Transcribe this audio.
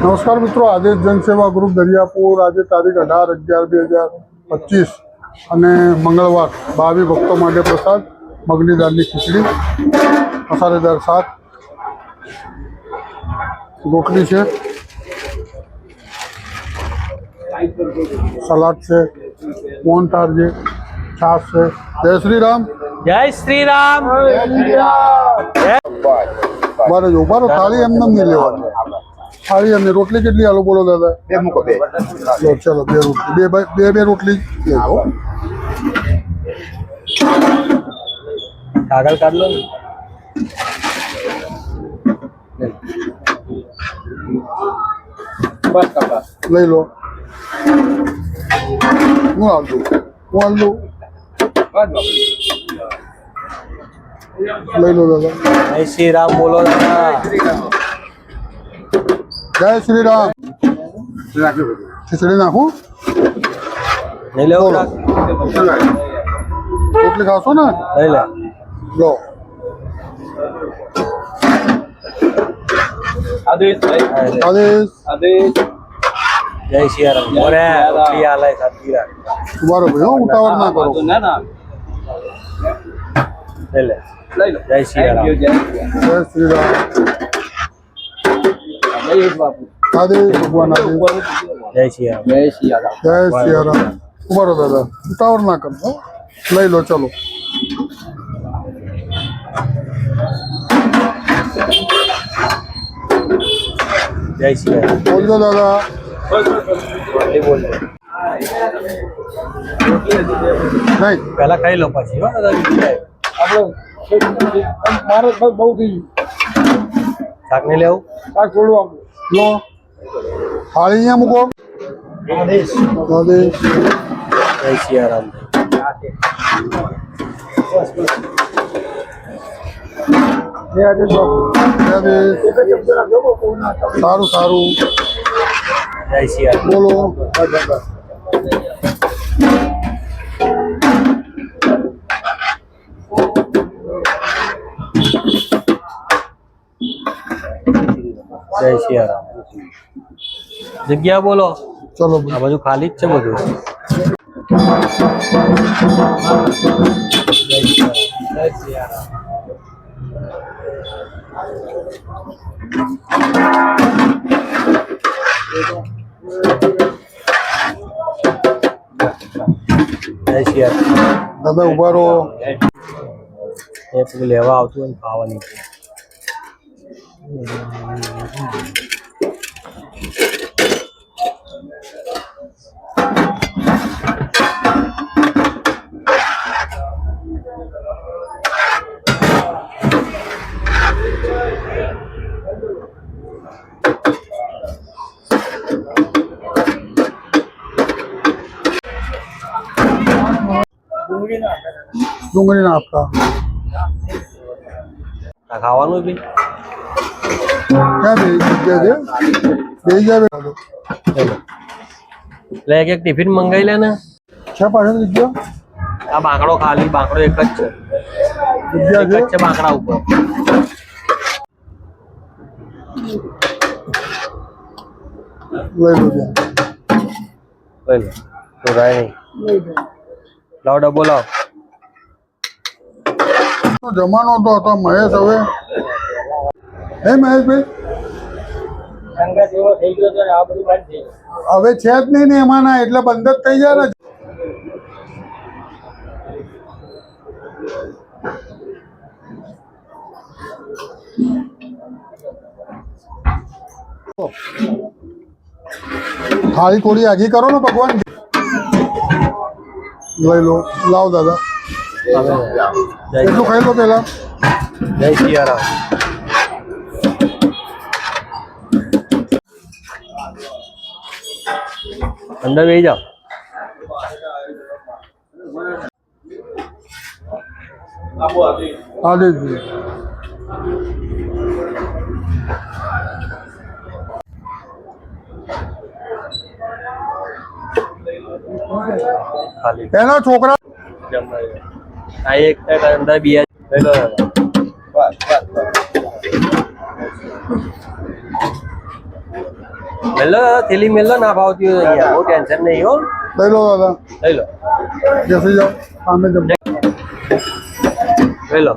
નમસ્કાર મિત્રો, આદેશ જનસેવા ગ્રુપ દરિયાપુર આજે તારીખ 18/11/2025 અને મંગળવાર 22 ભક્તો માટે પ્રસાદ મગની દાળની ખીચડી, મસાલેદાર શાક, રોટલી છે, સલાડ છે, મોહનથાળ છે, છાશ છે। જય શ્રી રામ, જય શ્રી રામ। ઉભા રહો, થાળી એમને નહીં લેવાની, થાળી એમને। રોટલી કેટલી આલો બોલો દાદા? બે મૂકો, બે। ચલો બે રોટલી, બે રોટલી લેવો। કાગળ કાઢ લો। લઈ લો। હું હાલ દઉં, લઈ લો દાદા। જય શ્રી રામ બોલો દાદા। જય શ્રી રામ। ખીચડી નાખું? નહીં લેવું? રોટલી ખાશો ને? લઈ લે। લો। આદેશ। જય શ્રી રામ। મોરે રોટલી આલે સાચી રાખ। ઉભા રહો ભાઈ, ઉતાવળ ના કરો। લઈ લે। જય શ્રી રામ। જય શ્રી રામ। આદેશ ભગવાન આદેશ। જય શ્રી રામ। જય શ્રી રામ। ઉભા રહો દાદા, ઉતાવળ ના કરો, લઈ લો। ચલો જય શ્રી રામ। બોલજો દાદા। રોટલી બોલ દે। નહીં, પહેલા ખાઈ લો પછી હો દાદા, બીજું ખાય। મારે બહુ થઈ શાક નહીં લેવું? શાક છોડવા લો। થાળી અહીંયા મૂકો। આદેશ। જય શ્રી રામ। સારું સારું, જય શ્રી રામ। બોલો। જય શ્રી રામ। જગ્યા બોલો। ચલો આ બધું ખાલી જ છે બધું। જય શ્રી રામ। જય શ્રી રામ। દાદા ઉભા રહો। એ પેલું લેવા આવતું હોય ને ખાવાની। ડુંગળી ના આપતા ખાવાનું બી ક્યાં બે જગ્યા છે? બે જગ્યા એટલે એક ટિફિન મંગાવી લે ને। છે પાછળ જગ્યા? આ બાંકડો ખાલી, બાંકડો એક જ છે, જગ્યા એક જ છે બાંકડા ઉપર। લઈ લો ત્યાં। લઈ લો તો રાય નહીં। લાવ ડબ્બો લાવ। જમાનો તો હતો મહેશ, હવે હે મહેશભાઈ હવે છે જ નહીં ને એમાં ના, એટલે બંધ જ થઈ જાય ને। થાળી થોડી આગી કરો ને ભગવાન। લઈ લો, લાવ દાદા। એટલું ખાઈ લો પેલા। જય શ્રી રામ। અંદર બેસી જાઓ। આદેશભાઈ ખાલી એના છોકરા આ એક અંદર બે લઈ લો મેલો થેલી મેલો ના ભાવતી હોય અહીંયા બહુ ટેન્શન નહીં હો લઈ લો દાદા લઈ લો બેસી જાઓ સામે જમવા લઈ લો